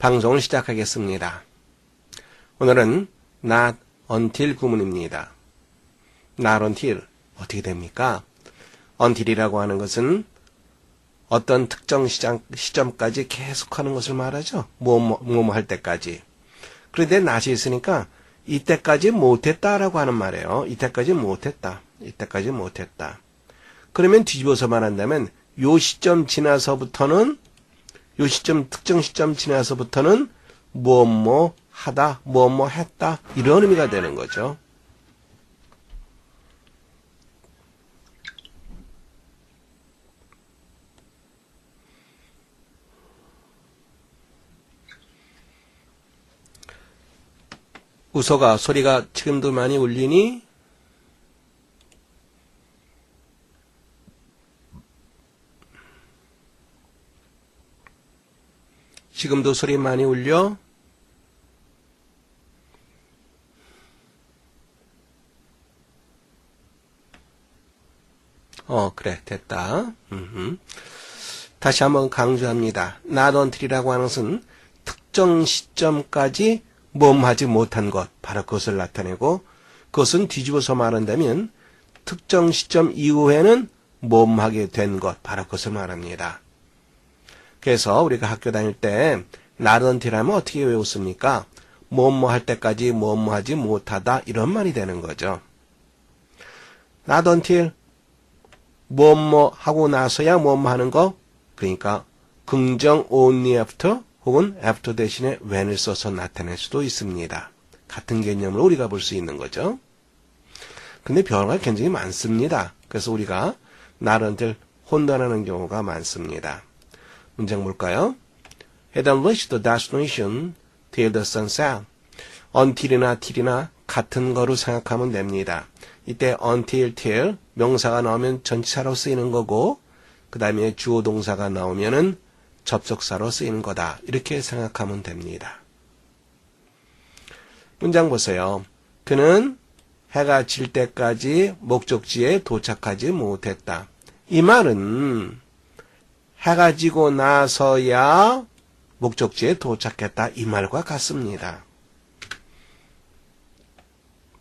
방송을 시작하겠습니다. 오늘은 not until 구문입니다. not until 어떻게 됩니까? until이라고 하는 것은 어떤 특정 시점까지 계속하는 것을 말하죠. 뭐뭐 할 때까지. 그런데 not이 있으니까 이때까지 못했다라고 하는 말이에요. 이때까지 못했다. 이때까지 못했다. 그러면 뒤집어서 말한다면 요 시점 지나서부터는 요 시점 특정 시점 지나서부터는 뭐뭐 하다, 뭐뭐 했다 이런 의미가 되는 거죠. 우서가 소리가 지금도 많이 울리니? 지금도 소리 많이 울려? 그래, 됐다. 다시 한번 강조합니다. not until이라고 하는 것은 특정 시점까지 뭐하지 못한 것, 바로 그것을 나타내고, 그것은 뒤집어서 말한다면 특정 시점 이후에는 뭐하게 된 것, 바로 그것을 말합니다. 그래서 우리가 학교 다닐 때 not until 하면 어떻게 외웠습니까? 뭐뭐 할 때까지 뭐뭐 하지 못하다 이런 말이 되는 거죠. not until 뭐뭐 하고 나서야 뭐뭐 하는 거, 그러니까 긍정 only after 혹은 after 대신에 when을 써서 나타낼 수도 있습니다. 같은 개념으로 우리가 볼 수 있는 거죠. 근데 변화가 굉장히 많습니다. 그래서 우리가 not until 혼돈하는 경우가 많습니다. 문장 볼까요? Had reached the destination till the sun set. until이나 till이나 같은 거로 생각하면 됩니다. 이때 until, till 명사가 나오면 전치사로 쓰이는 거고 그 다음에 주어 동사가 나오면은 접속사로 쓰이는 거다. 이렇게 생각하면 됩니다. 문장 보세요. 그는 해가 질 때까지 목적지에 도착하지 못했다. 이 말은 해가 지고 나서야 목적지에 도착했다. 이 말과 같습니다.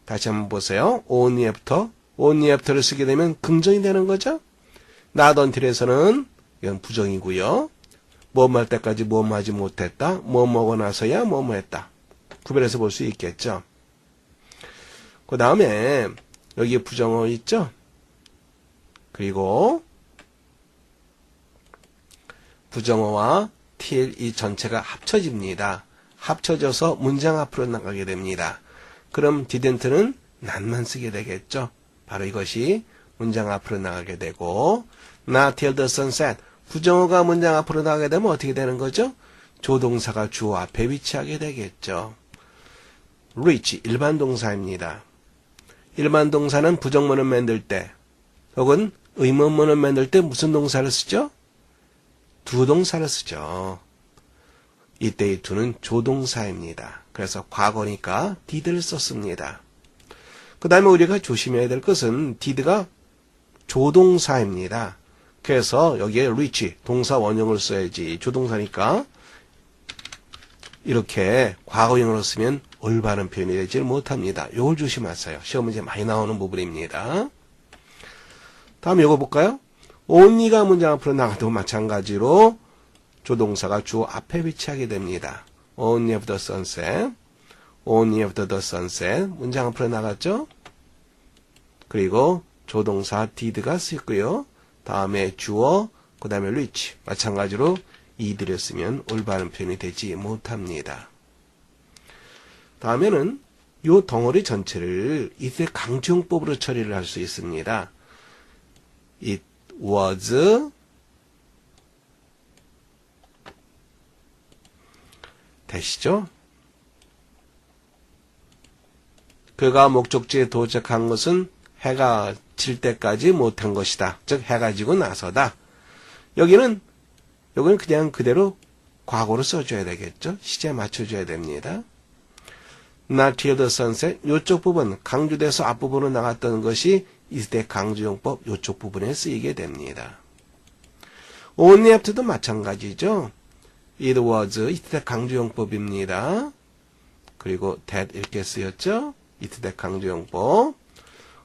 다시 한번 보세요. only after를 쓰게 되면 긍정이 되는 거죠. not until에서는 이건 부정이고요. 뭐뭐 할 때까지 뭐뭐 하지 못했다. 뭐 먹고 나서야 뭐뭐 했다. 구별해서 볼 수 있겠죠. 그 다음에 여기에 부정어 있죠. 그리고 부정어와 till 이 전체가 합쳐집니다. 합쳐져서 문장 앞으로 나가게 됩니다. 그럼 didn't는 not만 쓰게 되겠죠. 바로 이것이 문장 앞으로 나가게 되고 not till the sun set 부정어가 문장 앞으로 나가게 되면 어떻게 되는 거죠? 조동사가 주어 앞에 위치하게 되겠죠. reach 일반 동사입니다. 일반 동사는 부정문을 만들 때 혹은 의문문을 만들 때 무슨 동사를 쓰죠? 두 동사를 쓰죠. 이때의 do는 조동사입니다. 그래서 과거니까 did를 썼습니다. 그 다음에 우리가 조심해야 될 것은 did가 조동사입니다. 그래서 여기에 reach 동사 원형을 써야지. 조동사니까 이렇게 과거형으로 쓰면 올바른 표현이 되지 못합니다. 이걸 조심하세요. 시험 문제 많이 나오는 부분입니다. 다음 이거 볼까요? only가 문장 앞으로 나가도 마찬가지로 조동사가 주어 앞에 위치하게 됩니다. only after the sunset, only after the sunset 문장 앞으로 나갔죠? 그리고 조동사 did가 쓰였고요. 다음에 주어, 그 다음에 reach 마찬가지로 이들을 쓰면 올바른 표현이 되지 못합니다. 다음에는 이 덩어리 전체를 이때 강조용법으로 처리를 할 수 있습니다. It was 되시죠? 그가 목적지에 도착한 것은 해가 질 때까지 못한 것이다. 즉 해가 지고 나서다. 여기는 그냥 그대로 과거로 써줘야 되겠죠. 시제 맞춰줘야 됩니다. Not till the sunset 이쪽 부분 강조돼서 앞부분으로 나갔던 것이 이때 강조용법 이쪽 부분에 쓰이게 됩니다. only after도 마찬가지죠. it was 이때 강조용법입니다. 그리고 that 이렇게 쓰였죠. 이때 강조용법.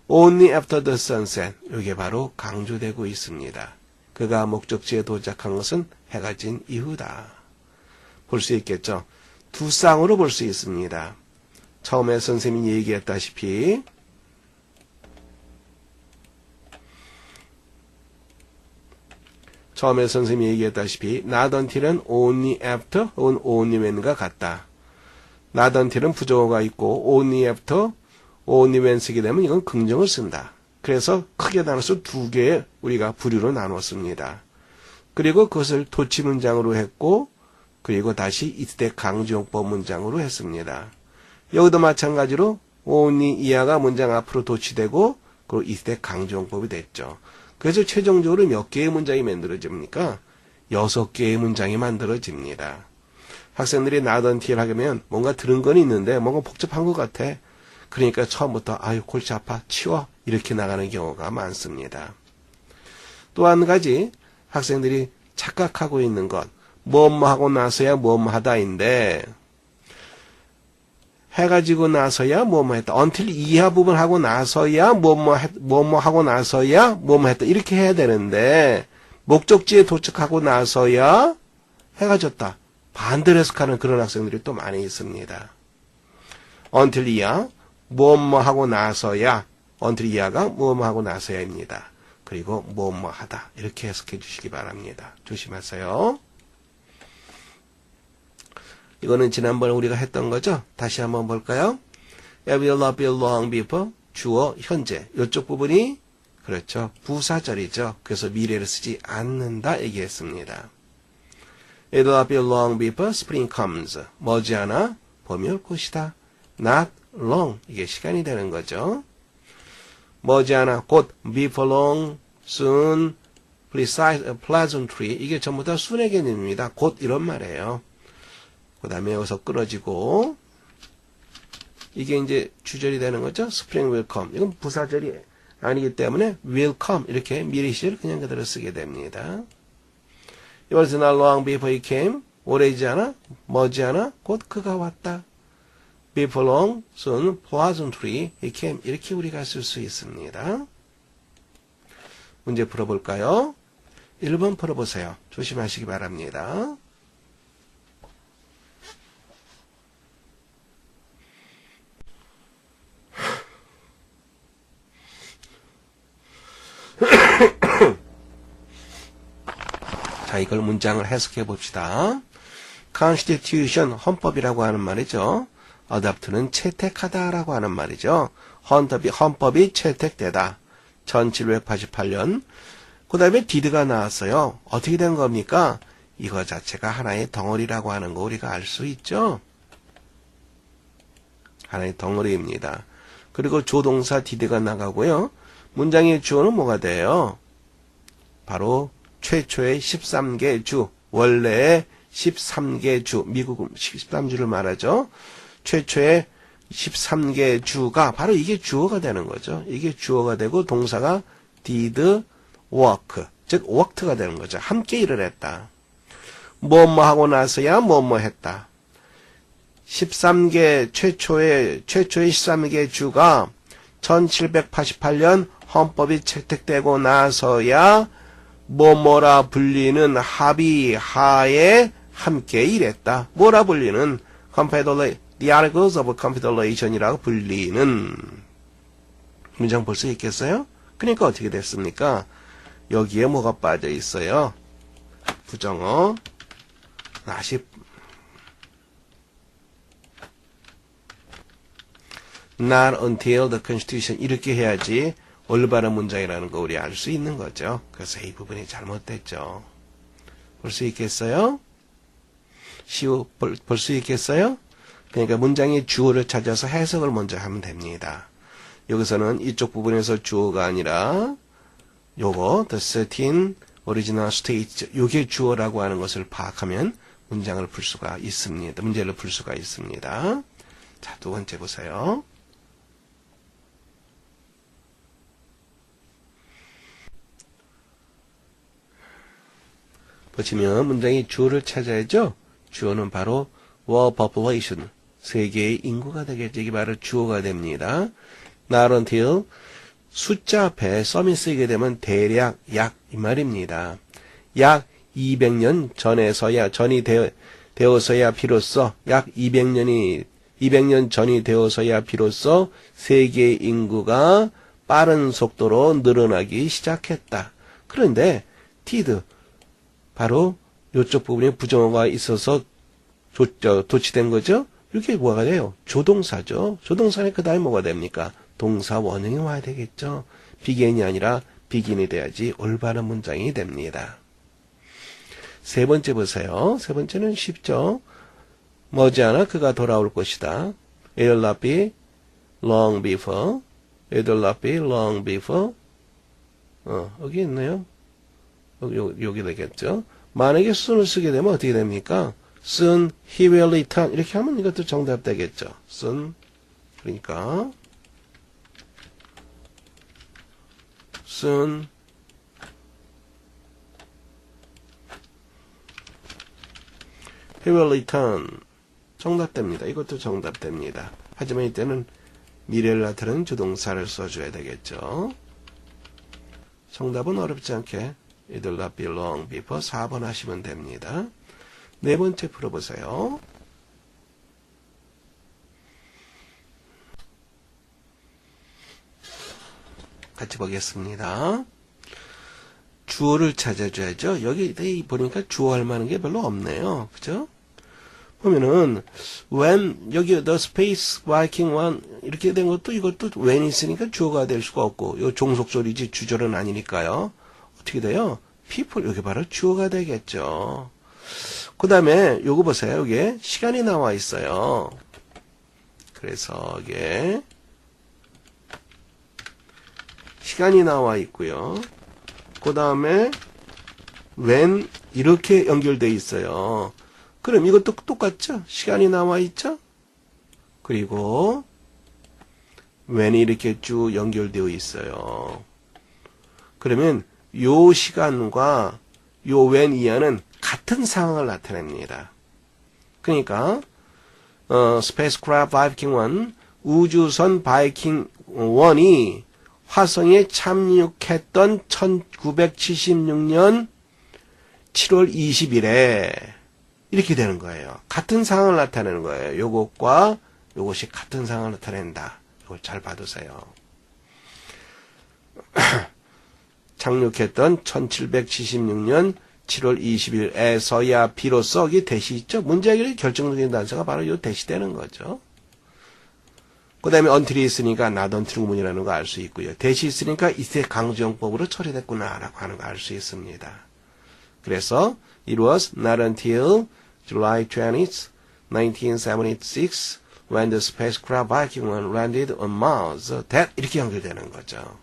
only after the sunset 이게 바로 강조되고 있습니다. 그가 목적지에 도착한 것은 해가 진 이후다. 볼 수 있겠죠. 두 쌍으로 볼 수 있습니다. 처음에 선생님이 얘기했다시피 not until은 only after 혹은 only when과 같다. not until은 부정어가 있고 only after, only when 쓰게 되면 이건 긍정을 쓴다. 그래서 크게 나눠서 두 개의 우리가 부류로 나눴습니다. 그리고 그것을 도치 문장으로 했고 그리고 다시 이때 강조용법 문장으로 했습니다. 여기도 마찬가지로 only 이하가 문장 앞으로 도치되고 그리고 이때 강조용법이 됐죠. 그래서 최종적으로 몇 개의 문장이 만들어집니까? 6개의 문장이 만들어집니다. 학생들이 not until 하면 뭔가 들은 건 있는데 뭔가 복잡한 것 같아. 그러니까 처음부터 아유 골치 아파 치워 이렇게 나가는 경우가 많습니다. 또 한 가지 학생들이 착각하고 있는 것 뭐뭐 하고 나서야 뭐뭐 하다인데 해가 지고 나서야 뭐뭐 했다. until 이하 부분 하고 나서야 뭐뭐 하고 나서야 뭐뭐 했다. 이렇게 해야 되는데 목적지에 도착하고 나서야 해가 졌다. 반대로 해석하는 그런 학생들이 또 많이 있습니다. until 이하 뭐뭐 하고 나서야 until 이하가 뭐뭐 하고 나서야입니다. 그리고 뭐뭐 하다. 이렇게 해석해 주시기 바랍니다. 조심하세요. 이거는 지난번에 우리가 했던 거죠? 다시 한번 볼까요? I will not be long before 주어 현재 이쪽 부분이 그렇죠. 부사절이죠. 그래서 미래를 쓰지 않는다 얘기했습니다. It will not be long before spring comes. 머지않아 봄이 올 것이다. Not long. 이게 시간이 되는 거죠. 머지않아 곧 before long, soon, pleasantly. 이게 전부 다 순의 개념입니다. 곧 이런 말이에요. 그 다음에 여기서 끊어지고 이게 이제 주절이 되는 거죠. Spring will come. 이건 부사절이 아니기 때문에 will come 이렇게 미래 시제를 그냥 그대로 쓰게 됩니다. It was not long before he came. 오래지 않아, 머지않아 곧 그가 왔다. Before long, soon, pleasantly he came. 이렇게 우리가 쓸 수 있습니다. 문제 풀어볼까요? 1번 풀어보세요. 조심하시기 바랍니다. 자, 이걸 문장을 해석해 봅시다. Constitution, 헌법이라고 하는 말이죠. Adopt는 채택하다라고 하는 말이죠. 헌법이 채택되다. 1788년. 그 다음에 did가 나왔어요. 어떻게 된 겁니까? 이거 자체가 하나의 덩어리라고 하는 거 우리가 알 수 있죠. 하나의 덩어리입니다. 그리고 조동사 did가 나가고요. 문장의 주어는 뭐가 돼요? 바로 최초의 13개 주, 원래의 13개 주, 미국 13주를 말하죠. 최초의 13개 주가 바로 이게 주어가 되는 거죠. 이게 주어가 되고 동사가 did work, 즉 worked가 되는 거죠. 함께 일을 했다. 뭐뭐 하고 나서야 뭐뭐 했다. 13개 최초의 13개 주가 1788년 헌법이 채택되고 나서야 뭐뭐라 불리는 합의하에 함께 일했다. 뭐라 불리는 The Articles of Confederation 이라고 불리는 문장 볼 수 있겠어요? 그러니까 어떻게 됐습니까? 여기에 뭐가 빠져 있어요? 부정어. 다시 Not until the Constitution 이렇게 해야지 올바른 문장이라는 거 우리 알 수 있는 거죠. 그래서 이 부분이 잘못됐죠. 볼 수 있겠어요? 볼 수 있겠어요? 그러니까 문장의 주어를 찾아서 해석을 먼저 하면 됩니다. 여기서는 이쪽 부분에서 주어가 아니라 요거 the 13 original states 요게 주어라고 하는 것을 파악하면 문장을 풀 수가 있습니다. 문제를 풀 수가 있습니다. 자, 두 번째 보세요. 보시면 문장의 주어를 찾아야죠. 주어는 바로 world population, 세계의 인구가 되겠죠. 이게 바로 주어가 됩니다. not until 숫자 앞에 썸이 쓰이게 되면 대략 약 이 말입니다. 약 200년 전에서야 전이 되어서야 비로소 약 200년 전이 되어서야 비로소 세계의 인구가 빠른 속도로 늘어나기 시작했다. 그런데 did 바로 이쪽 부분에 부정어가 있어서 도치된 거죠. 이게 뭐가 돼요? 조동사죠. 조동사는 그 다음에 뭐가 됩니까? 동사 원형이 와야 되겠죠. begin이 아니라 begin이 돼야지 올바른 문장이 됩니다. 세 번째 보세요. 세 번째는 쉽죠. 머지않아 그가 돌아올 것이다. It'll not be long before. It'll not be long before. 여기 있네요. 여기 되겠죠. 만약에 soon을 쓰게 되면 어떻게 됩니까? Soon he will return. 이렇게 하면 이것도 정답 되겠죠. Soon. 그러니까 soon he will return. 정답됩니다. 이것도 정답됩니다. 하지만 이때는 미래를 나타내는 조동사를 써줘야 되겠죠. 정답은 어렵지 않게 It'll not be long before 4번 하시면 됩니다. 네 번째 풀어보세요. 같이 보겠습니다. 주어를 찾아줘야죠. 여기 보니까 주어 할 만한 게 별로 없네요. 그죠? 보면은 when 여기 the space Viking one 이렇게 된 것도 이것도 when 있으니까 주어가 될 수가 없고 요 종속절이지 주절은 아니니까요. 어떻게 돼요? people 여기 바로 주어가 되겠죠. 그 다음에 요거 보세요. 여기에 시간이 나와 있어요. 그래서 이게 시간이 나와 있고요. 그 다음에 when 이렇게 연결되어 있어요. 그럼 이것도 똑같죠? 시간이 나와 있죠? 그리고 when이 이렇게 쭉 연결되어 있어요. 그러면 요 시간과 요 when 이하는 같은 상황을 나타냅니다. 그러니까 spacecraft Viking 1 우주선 바이킹 1이 화성에 착륙했던 1976년 7월 20일에 이렇게 되는 거예요. 같은 상황을 나타내는 거예요. 요것과 요것이 같은 상황을 나타낸다. 이걸 잘 봐두세요. 착륙했던 1776년 7월 20일에서야 비로소 이 대시 있죠. 문제 해결이 결정적인 단서가 바로 요 대시 되는 거죠. 그 다음에 until이 있으니까 not until 구문이라는 거 알 수 있고요. 대시 있으니까 이때 강조용법으로 처리됐구나 라고 하는 거 알 수 있습니다. 그래서 it was not until July 20th, 1976 when the spacecraft Viking 1 landed on Mars that 이렇게 연결되는 거죠.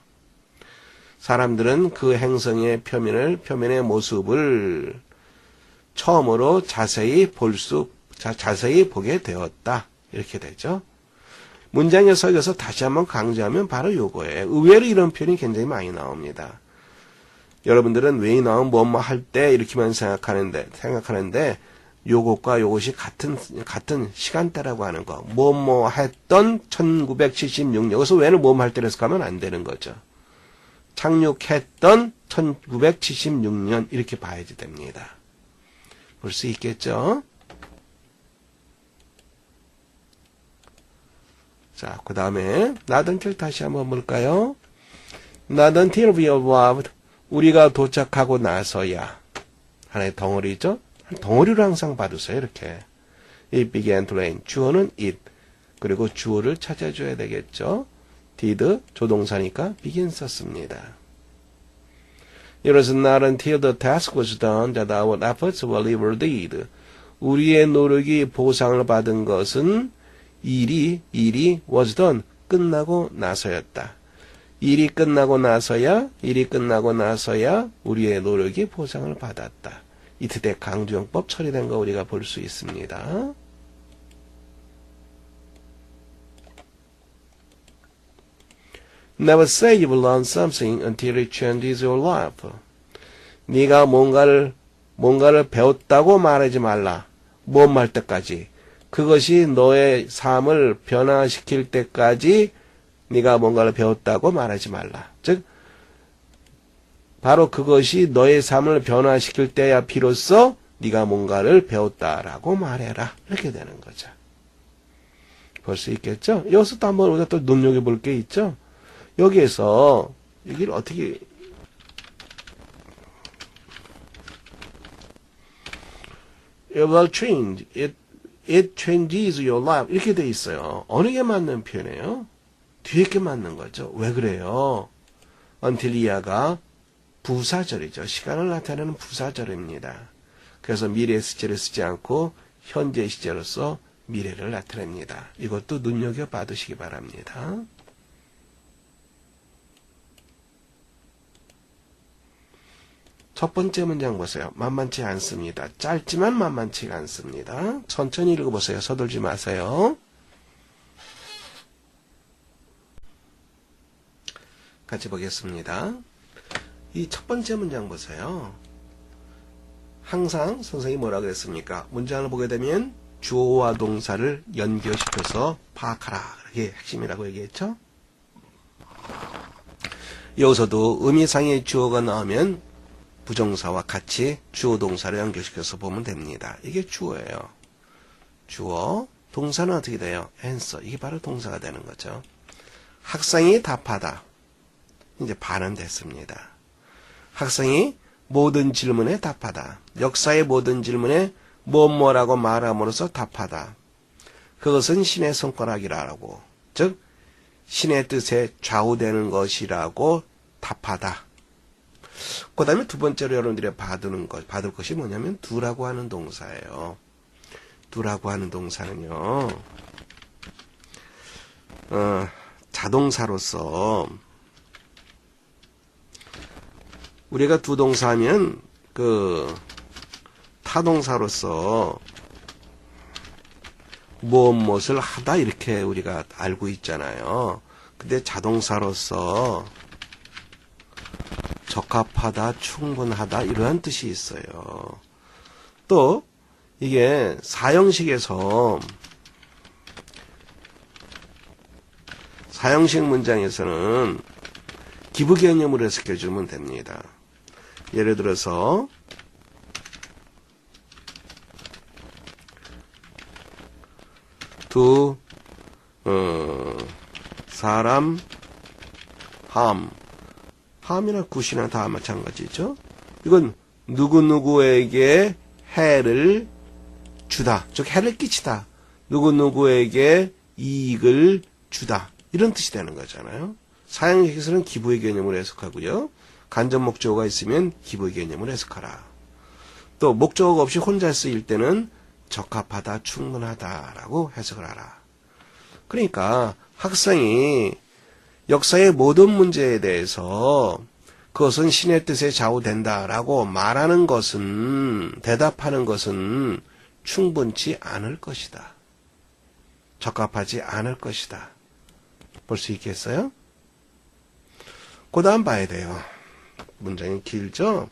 사람들은 그 행성의 표면의 모습을 처음으로 자세히 보게 되었다. 이렇게 되죠. 문장에 서여서 다시 한번 강조하면 바로 요거예요. 의외로 이런 표현이 굉장히 많이 나옵니다. 여러분들은 왜 나온 뭐뭐 할 때 이렇게만 생각하는데 요것과 요것이 같은 시간대라고 하는 거. 뭐뭐 했던 1976년. 여기서 왜는 뭐뭐 할 때라서 가면 안 되는 거죠. 착륙했던 1976년 이렇게 봐야지 됩니다. 볼 수 있겠죠? 자, 그 다음에 not until 다시 한번 볼까요? Not until we arrived 우리가 도착하고 나서야 하나의 덩어리죠? 덩어리로 항상 봐두세요. 이렇게 It began to rain 주어는 it 그리고 주어를 찾아줘야 되겠죠? did 조동사니까 begin 썼습니다. It was not until the task was done that our efforts were rewarded. 우리의 노력이 보상을 받은 것은 일이 was done 끝나고 나서였다. 일이 끝나고 나서야 우리의 노력이 보상을 받았다. 이때 강조용법 처리된 거 우리가 볼 수 있습니다. Never say you've learned something until it changes your life. 네가 뭔가를 배웠다고 말하지 말라. 모험할 때까지, 그것이 너의 삶을 변화시킬 때까지 네가 뭔가를 배웠다고 말하지 말라. 즉 바로 그것이 너의 삶을 변화시킬 때야 비로소 네가 뭔가를 배웠다라고 말해라. 이렇게 되는 거죠. 볼 수 있겠죠? 여기서 또 한번 우리가 또 눈여겨볼 게 있죠? 여기에서 여기를 어떻게 It will change. It changes your life. 이렇게 돼 있어요. 어느 게 맞는 표현이에요? 뒤에 게 맞는 거죠. 왜 그래요? until이야가 부사절이죠. 시간을 나타내는 부사절입니다. 그래서 미래 시제를 쓰지 않고 현재 시제로서 미래를 나타냅니다. 이것도 눈여겨 받으시기 바랍니다. 첫 번째 문장 보세요. 만만치 않습니다. 짧지만 만만치가 않습니다. 천천히 읽어보세요. 서둘지 마세요. 같이 보겠습니다. 이 첫 번째 문장 보세요. 항상 선생님이 뭐라 그랬습니까? 문장을 보게 되면 주어와 동사를 연결시켜서 파악하라. 이게 핵심이라고 얘기했죠? 여기서도 의미상의 주어가 나오면 부정사와 같이 주어 동사를 연결시켜서 보면 됩니다. 이게 주어예요. 주어, 동사는 어떻게 돼요? answer. 이게 바로 동사가 되는 거죠. 학생이 답하다. 이제 반은 됐습니다. 학생이 모든 질문에 답하다. 역사의 모든 질문에 뭐라고 말함으로써 답하다. 그것은 신의 손가락이라고. 즉 신의 뜻에 좌우되는 것이라고 답하다. 그 다음에 두 번째로 여러분들이 받을 것이 뭐냐면 두라고 하는 동사예요. 두라고 하는 동사는요. 자동사로서 우리가 두 동사하면 타동사로서 무엇을 하다 이렇게 우리가 알고 있잖아요. 근데 자동사로서 적합하다, 충분하다 이러한 뜻이 있어요. 또 이게 사형식 문장에서는 기부 개념으로 해석해주면 됩니다. 예를 들어서 두 사람 함이나 굿이나 다 마찬가지죠. 이건 누구누구에게 해를 주다. 즉 해를 끼치다. 누구누구에게 이익을 주다. 이런 뜻이 되는 거잖아요. 사형식에서는 기부의 개념으로 해석하고요. 간접 목적어가 있으면 기부의 개념으로 해석하라. 또 목적어가 없이 혼자 쓰일 때는 적합하다, 충분하다라고 해석을 하라. 그러니까 학생이 역사의 모든 문제에 대해서 그것은 신의 뜻에 좌우된다라고 말하는 것은, 대답하는 것은 충분치 않을 것이다. 적합하지 않을 것이다. 볼 수 있겠어요? 그 다음 봐야 돼요. 문장이 길죠?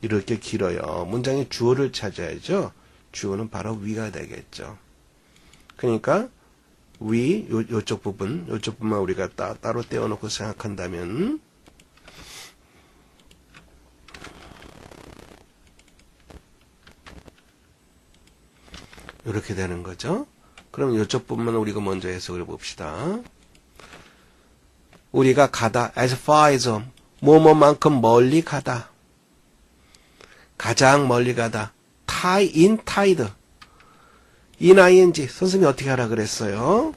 이렇게 길어요. 문장의 주어를 찾아야죠. 주어는 바로 위가 되겠죠. 그러니까 위, 요쪽 부분만 우리가 따로 떼어놓고 생각한다면 이렇게 되는 거죠. 그럼 요쪽 부분만 우리가 먼저 해석을 봅시다. 우리가 가다, as far as, 뭐뭐만큼 멀리 가다. 가장 멀리 가다. tied. ing. 선생님이 어떻게 하라 그랬어요?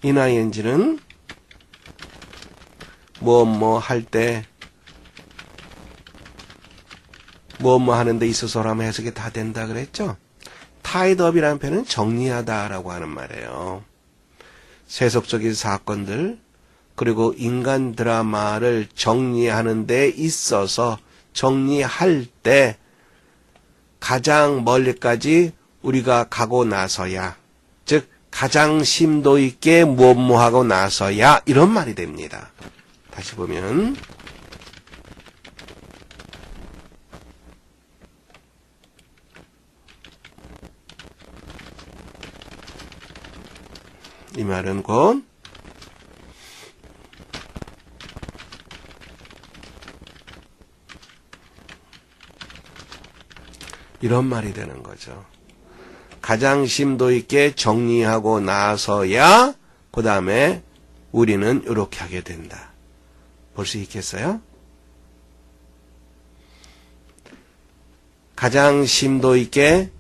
ing는 뭐 할 때, 뭐 하는데 있어서라면 해석이 다 된다 그랬죠? tied up이라는 표현은 정리하다라고 하는 말이에요. 세속적인 사건들, 그리고 인간 드라마를 정리하는 데 있어서 정리할 때 가장 멀리까지 우리가 가고 나서야, 즉 가장 심도 있게 뭐하고 나서야 이런 말이 됩니다. 다시 보면 이 말은 곧 이런 말이 되는 거죠. 가장 심도 있게 정리하고 나서야 그 다음에 우리는 이렇게 하게 된다. 볼 수 있겠어요? 가장 심도 있게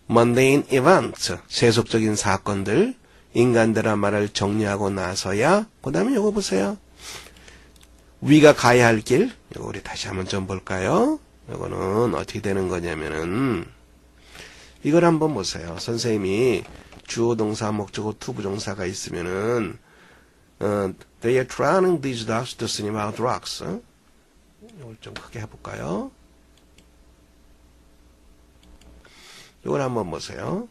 mundane events, 세속적인 사건들, 인간들의 말을 정리하고 나서야 그 다음에 이거 보세요. 우리가 가야 할 길, 이거 우리 다시 한번 좀 볼까요? 이거는 어떻게 되는 거냐면은 이걸 한번 보세요. 선생님이 주어 동사, 목적어, 투부정사가 있으면은 they are drowning these dogs to sing about rocks. 이걸 좀 크게 해볼까요? 이걸 한번 보세요.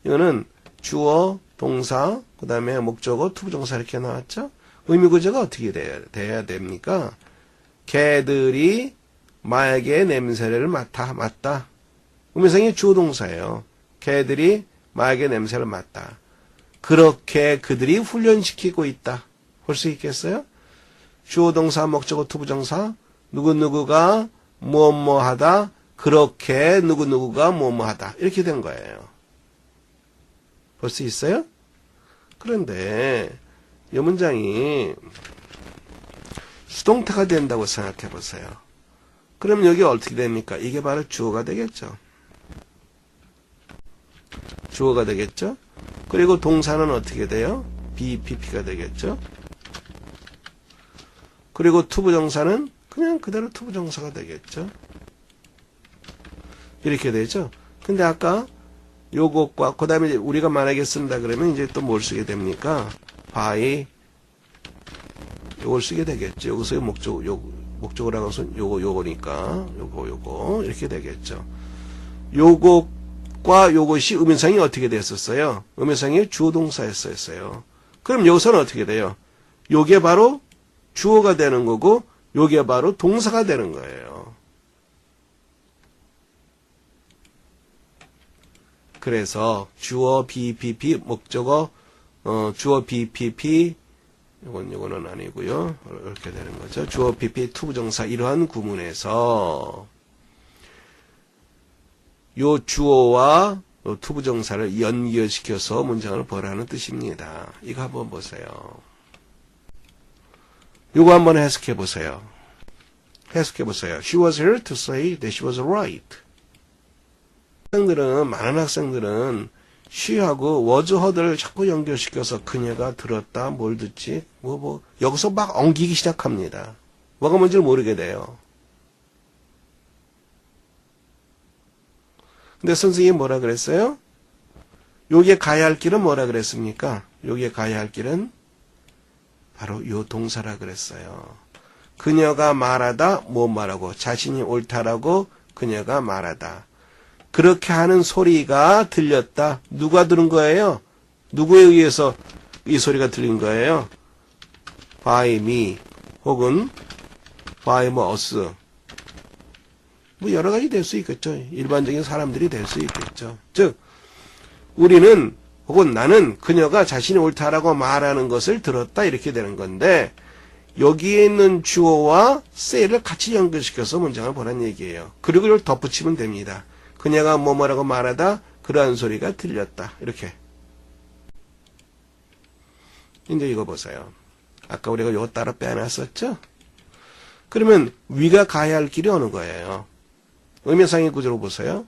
이거는 주어, 동사, 그 다음에 목적어, 투부정사 이렇게 나왔죠? 의미구조가 어떻게 돼야 됩니까? 개들이 마에게 냄새를 맡다. 의미상의 주어 동사예요. 개들이 마에게 냄새를 맡다. 그렇게 그들이 훈련시키고 있다. 볼 수 있겠어요? 주어 동사, 목적어, 투부정사, 누구누구가 뭐뭐하다. 그렇게 누구누구가 뭐뭐하다. 이렇게 된 거예요. 볼 수 있어요? 그런데 이 문장이 수동태가 된다고 생각해 보세요. 그럼 여기 어떻게 됩니까? 이게 바로 주어가 되겠죠. 주어가 되겠죠. 그리고 동사는 어떻게 돼요? BPP가 되겠죠. 그리고 투부정사는 그냥 그대로 투부정사가 되겠죠. 이렇게 되죠. 근데 아까 요것과 그 다음에 우리가 만약에 쓴다 그러면 이제 또 뭘 쓰게 됩니까? by 요걸 쓰게 되겠죠. 여기서 목적어라고 해서 요거니까 요거 이렇게 되겠죠. 요것과 요것이 의미상이 어떻게 됐었어요? 의미상이 주어 동사였어요. 그럼 여기서는 어떻게 돼요? 요게 바로 주어가 되는 거고 요게 바로 동사가 되는 거예요. 그래서 주어 BPP 목적어 주어 BPP 요거는 아니고요. 이렇게 되는 거죠. 주어 PP 투부정사 이러한 구문에서 요 주어와 요 투부정사를 연결시켜서 문장을 보라는 뜻입니다. 이거 한번 보세요. 요거 한번 해석해 보세요. She was here to say that she was right. 많은 학생들은 she하고 was heard를 자꾸 연결시켜서 그녀가 들었다, 뭘 듣지, 여기서 막 엉키기 시작합니다. 뭐가 뭔지를 모르게 돼요. 근데 선생님이 뭐라 그랬어요? 여기에 가야 할 길은 뭐라 그랬습니까? 여기에 가야 할 길은 바로 요 동사라 그랬어요. 그녀가 말하다, 뭐 말하고, 자신이 옳다라고 그녀가 말하다. 그렇게 하는 소리가 들렸다. 누가 들은 거예요? 누구에 의해서 이 소리가 들린 거예요? by me 혹은 by us. 뭐 여러 가지 될 수 있겠죠. 일반적인 사람들이 될 수 있겠죠. 즉 우리는 혹은 나는 그녀가 자신이 옳다라고 말하는 것을 들었다 이렇게 되는 건데 여기에 있는 주어와 say를 같이 연결시켜서 문장을 보라는 얘기예요. 그리고 이걸 덧붙이면 됩니다. 그녀가 뭐뭐라고 말하다 그러한 소리가 들렸다. 이렇게. 이제 이거 보세요. 아까 우리가 이거 따로 빼놨었죠? 그러면 위가 가야 할 길이 어느 거예요? 의미상의 구조로 보세요.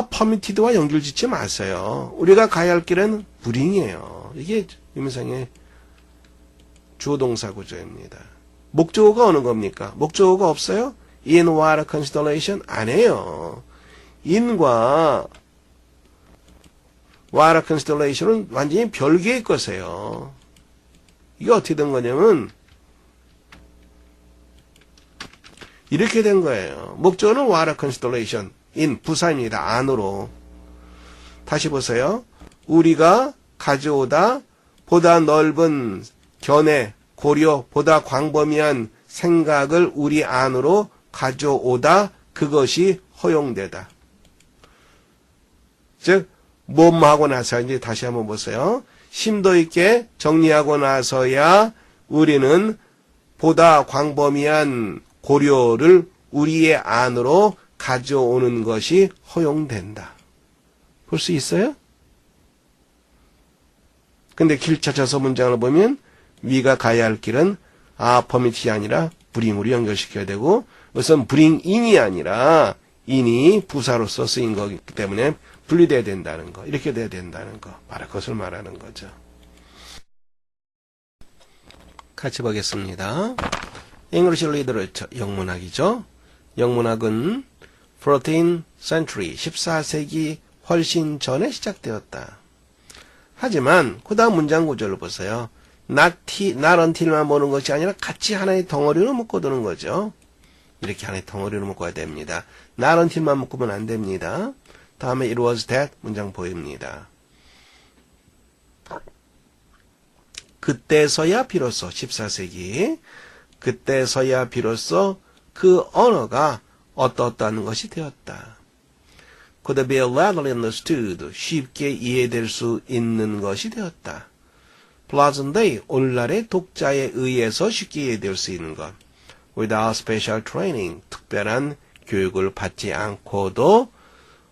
permitted와 연결 짓지 마세요. 우리가 가야 할 길은 bring이에요. 이게 의미상의 주어 동사 구조입니다. 목적어가 어느 겁니까? 목적어가 없어요? in what consideration? 안 해요. in과 what consideration은 완전히 별개의 것이에요. 이게 어떻게 된 거냐면 이렇게 된 거예요. 목적어는 what consideration, in 부사입니다. 안으로. 다시 보세요. 우리가 가져오다 보다 넓은 견해, 고려, 보다 광범위한 생각을 우리 안으로 가져오다 그것이 허용되다. 즉, 뭐뭐 하고 나서 이제 다시 한번 보세요. 심도 있게 정리하고 나서야 우리는 보다 광범위한 고려를 우리의 안으로 가져오는 것이 허용된다. 볼 수 있어요? 근데 길 찾아서 문장을 보면 위가 가야 할 길은 permit이 아니라 bring으로 연결시켜야 되고, 우선 bring in이 아니라 in이 부사로서 쓰인 거기 때문에 분리돼야 된다는 거, 이렇게 돼야 된다는 거, 바로 그것을 말하는 거죠. 같이 보겠습니다. English Literature, 영문학이죠. 영문학은 14th century, 14세기 훨씬 전에 시작되었다. 하지만 그 다음 문장 구조를 보세요. not until만 보는 것이 아니라 같이 하나의 덩어리로 묶어두는 거죠. 이렇게 하나의 덩어리로 묶어야 됩니다. not until만 묶으면 안 됩니다. 다음에 it was that 문장 보입니다. 그때서야 비로소 14세기 그때서야 비로소 그 언어가 어떠한 것이 되었다. could be readily understood, 쉽게 이해될 수 있는 것이 되었다. present day, 오늘날의 독자에 의해서 쉽게 이해될 수 있는 것. without special training, 특별한 교육을 받지 않고도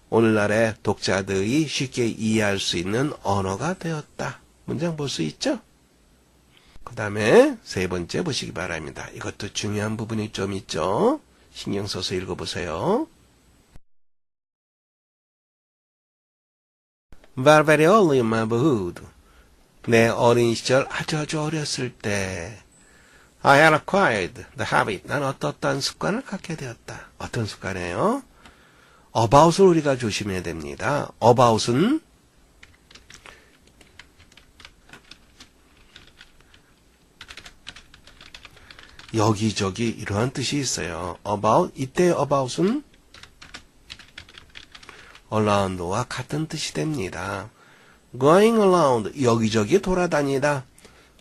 오늘날의 독자들이 쉽게 이해할 수 있는 언어가 되었다. 문장 볼 수 있죠? 그 다음에 세 번째 보시기 바랍니다. 이것도 중요한 부분이 좀 있죠? 신경 써서 읽어보세요. Very early in my boyhood, 내 어린 시절 아주 어렸을 때 I had acquired the habit, 난 어떠한 습관을 갖게 되었다. 어떤 습관이에요? about을 우리가 조심해야 됩니다. about은 여기저기 이러한 뜻이 있어요. about, 이때 about은 around와 같은 뜻이 됩니다. going around, 여기저기 돌아다니다.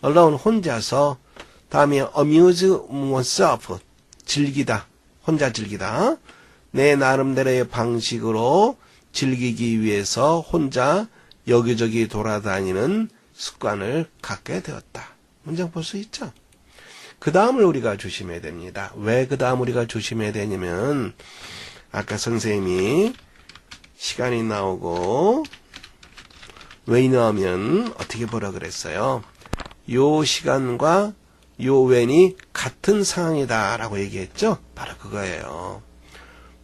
alone, 혼자서. 다음에 amuse oneself, 즐기다. 혼자 즐기다. 내 나름대로의 방식으로 즐기기 위해서 혼자 여기저기 돌아다니는 습관을 갖게 되었다. 문장 볼 수 있죠? 그 다음을 우리가 조심해야 됩니다. 왜 그 다음 우리가 조심해야 되냐면 아까 선생님이 시간이 나오고 when하면 어떻게 보라 그랬어요? 요 시간과 요 when이 같은 상황이다 라고 얘기했죠? 바로 그거예요.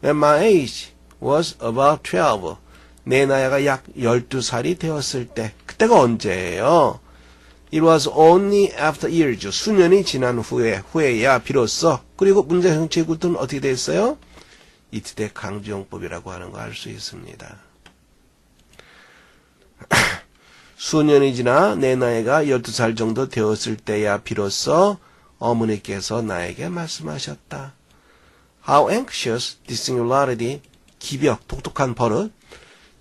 When my age was about 12, 내 나이가 약 12살이 되었을 때, 그때가 언제예요? It was only after years, 수년이 지난 후에야 비로소. 그리고 문제 형체 구조는 어떻게 됐어요? 이때 강조용법이라고 하는 거 알 수 있습니다. 수년이 지나 내 나이가 12살 정도 되었을 때야 비로소 어머니께서 나에게 말씀하셨다. How anxious this singularity, 기벽, 독특한 버릇.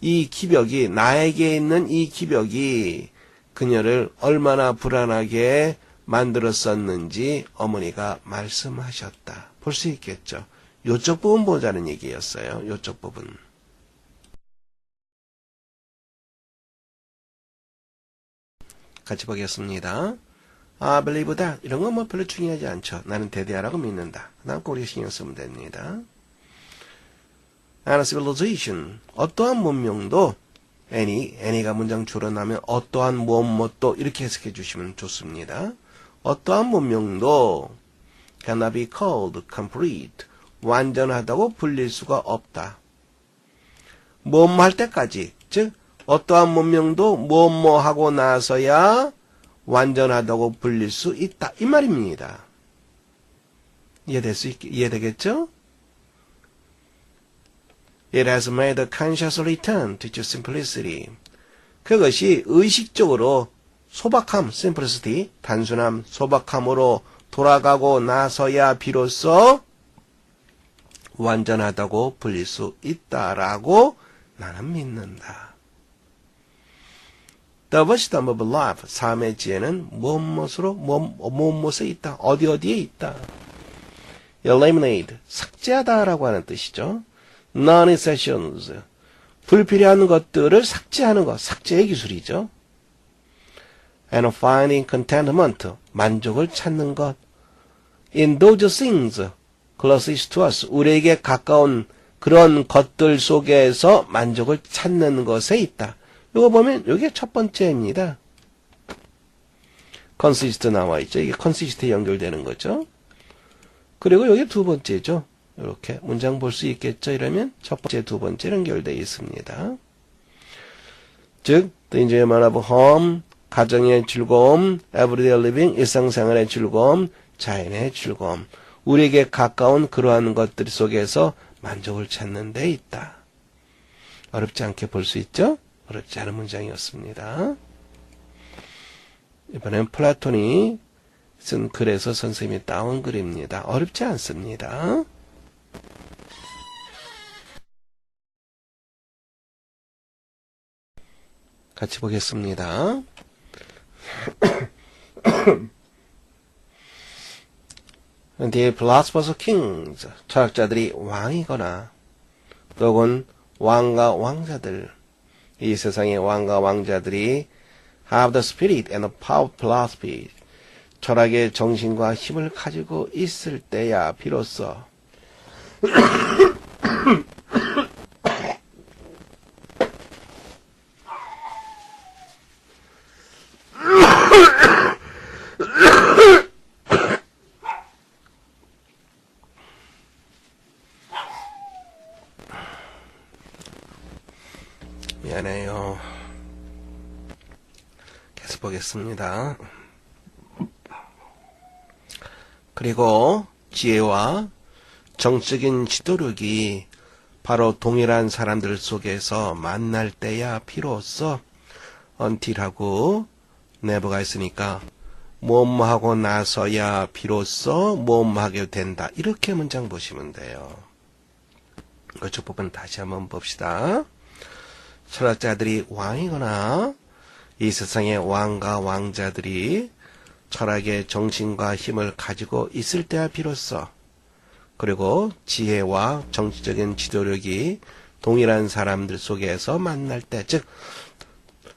이 기벽이, 나에게 있는 이 기벽이 그녀를 얼마나 불안하게 만들었었는지 어머니가 말씀하셨다. 볼 수 있겠죠. 요쪽 부분 보자는 얘기였어요. 요쪽 부분. 같이 보겠습니다. I believe that. 이런 건 뭐 별로 중요하지 않죠. 나는 대대하라고 믿는다. 그 다음 거 우리가 신경 쓰면 됩니다. And civilization. 어떠한 문명도 any가 문장 줄어나면 어떠한 무엇도 이렇게 해석해 주시면 좋습니다. 어떠한 문명도 cannot be called complete. 완전하다고 불릴 수가 없다. 뭐뭐 할 때까지, 즉 어떠한 문명도 뭐뭐 하고 나서야 완전하다고 불릴 수 있다. 이 말입니다. 이해되겠죠? It has made a conscious return to its simplicity. 그것이 의식적으로 소박함, simplicity, 단순함, 소박함으로 돌아가고 나서야 비로소 완전하다고 불릴 수 있다라고 나는 믿는다. The wisdom of life, 삶의 지혜는 무엇에 있다. 어디에 있다. Eliminate, 삭제하다라고 하는 뜻이죠. Non-essentials, 불필요한 것들을 삭제하는 것, 삭제의 기술이죠. and finding contentment, 만족을 찾는 것. In those things closest to us, 우리에게 가까운 그런 것들 속에서 만족을 찾는 것에 있다. 이거 보면 이게 첫 번째입니다. consist 나와 있죠. 이게 consist에 연결되는 거죠. 그리고 여기 두 번째죠. 이렇게 문장 볼 수 있겠죠. 이러면 첫 번째, 두 번째 연결되어 있습니다. 즉, the enjoyment of home, 가정의 즐거움, everyday living, 일상생활의 즐거움, 자연의 즐거움. 우리에게 가까운 그러한 것들 속에서 만족을 찾는 데 있다. 어렵지 않게 볼 수 있죠? 어렵지 않은 문장이었습니다. 이번엔 플라톤이 쓴 글에서 선생님이 따온 글입니다. 어렵지 않습니다. 같이 보겠습니다. The philosophers are kings. 철학자들이 왕이거나 혹은 왕과 왕자들, 이 세상의 왕과 왕자들이 have the spirit and the power of philosophy. 철학의 정신과 힘을 가지고 있을 때야 비로소 미안해요. 계속 보겠습니다. 그리고 지혜와 정적인 지도력이 바로 동일한 사람들 속에서 만날 때야 비로소 until하고 never가 있으니까 뭐뭐하고 나서야 비로소 뭐뭐하게 된다. 이렇게 문장 보시면 돼요. 이쪽 부분 다시 한번 봅시다. 철학자들이 왕이거나 이 세상의 왕과 왕자들이 철학의 정신과 힘을 가지고 있을 때야 비로소, 그리고 지혜와 정치적인 지도력이 동일한 사람들 속에서 만날 때, 즉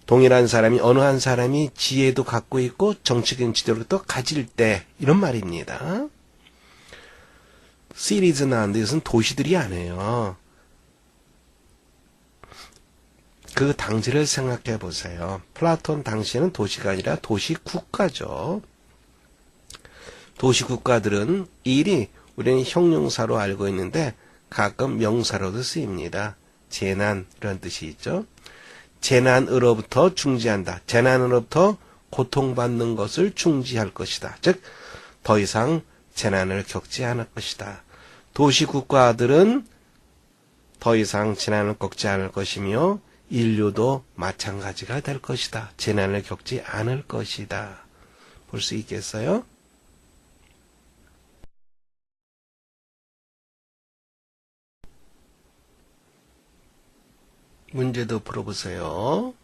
동일한 사람이, 어느 한 사람이 지혜도 갖고 있고 정치적인 지도력도 가질 때, 이런 말입니다. 시리즈 나온 데서는 도시들이 아니에요. 그 당시를 생각해 보세요. 플라톤 당시에는 도시가 아니라 도시국가죠. 도시국가들은 일이 우리는 형용사로 알고 있는데 가끔 명사로도 쓰입니다. 재난, 이런 뜻이 있죠. 재난으로부터 중지한다. 재난으로부터 고통받는 것을 중지할 것이다. 즉, 더 이상 재난을 겪지 않을 것이다. 도시국가들은 더 이상 재난을 겪지 않을 것이며 인류도 마찬가지가 될 것이다. 재난을 겪지 않을 것이다. 볼 수 있겠어요? 문제도 풀어보세요.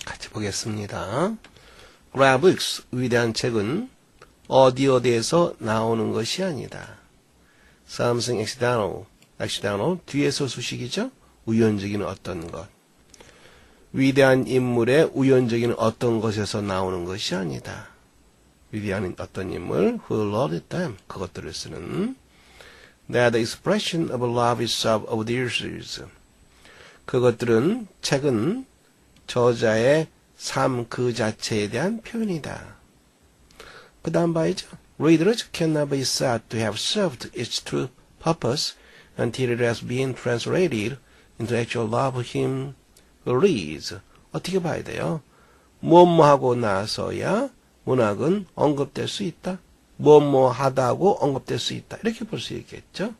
같이 보겠습니다. Grabooks, 위대한 책은 어디에서 나오는 것이 아니다. Something accidental, 뒤에서 수식이죠? 우연적인 어떤 것. 위대한 인물의 우연적인 어떤 것에서 나오는 것이 아니다. 위대한 어떤 인물, who loved them, 그것들을 쓰는. That the expression of love itself of theirs. 그것들은, 책은 저자의 삶 그 자체에 대한 표현이다. 그 다음 봐야죠. Readers cannot be said to have served its true purpose until it has been translated into actual love of him who reads. 어떻게 봐야 돼요? 뭐뭐하고 나서야 문학은 언급될 수 있다. 뭐뭐하다고 언급될 수 있다. 이렇게 볼 수 있겠죠.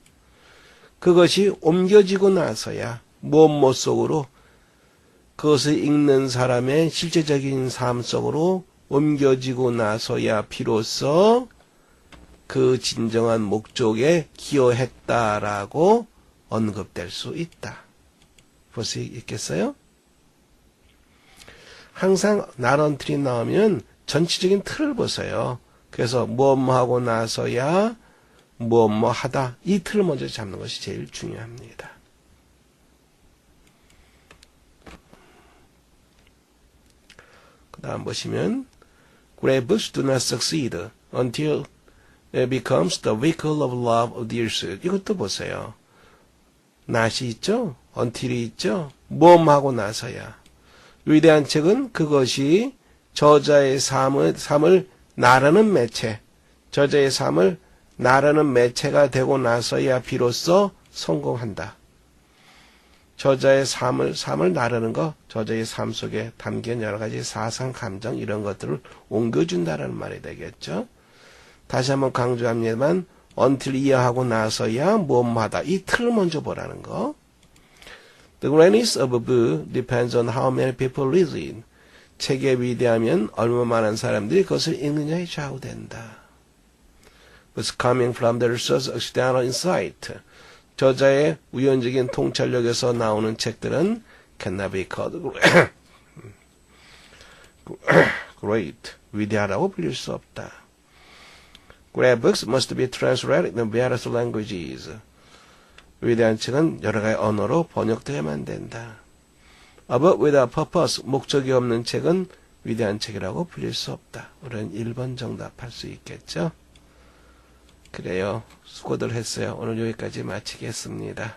그것이 옮겨지고 나서야 뭐뭐 속으로, 그것을 읽는 사람의 실제적인 삶 속으로 옮겨지고 나서야 비로소 그 진정한 목적에 기여했다라고 언급될 수 있다. 볼 수 있겠어요? 항상 나런트리 나오면 전체적인 틀을 보세요. 그래서 뭐뭐하고 나서야 뭐뭐하다. 이 틀을 먼저 잡는 것이 제일 중요합니다. 그 다음 보시면 Great books do not succeed until it becomes the vehicle of love of the earth. 이것도 보세요. not이 있죠? until이 있죠? 뭐하고 나서야. 위대한 책은 그것이 저자의 삶을 나르는 매체, 저자의 삶을 나르는 매체가 되고 나서야 비로소 성공한다. 저자의 삶을 나르는 거, 저자의 삶 속에 담긴 여러 가지 사상, 감정 이런 것들을 옮겨준다라는 말이 되겠죠. 다시 한번 강조합니다만 until 이해하고 나서야 뭐하다. 이 틀을 먼저 보라는 거. The greatness of a book depends on how many people read it. 책의 위대하면 얼마 많은 사람들이 그것을 읽느냐에 좌우된다. But coming from the research external insight. 저자의 우연적인 통찰력에서 나오는 책들은 cannot be called great. 위대하다고 불릴 수 없다. Great books must be translated in various languages. 위대한 책은 여러 가지 언어로 번역되어야만 된다. A book without purpose, 목적이 없는 책은 위대한 책이라고 불릴 수 없다. 우리는 1번 정답할 수 있겠죠? 그래요. 수고들 했어요. 오늘 여기까지 마치겠습니다.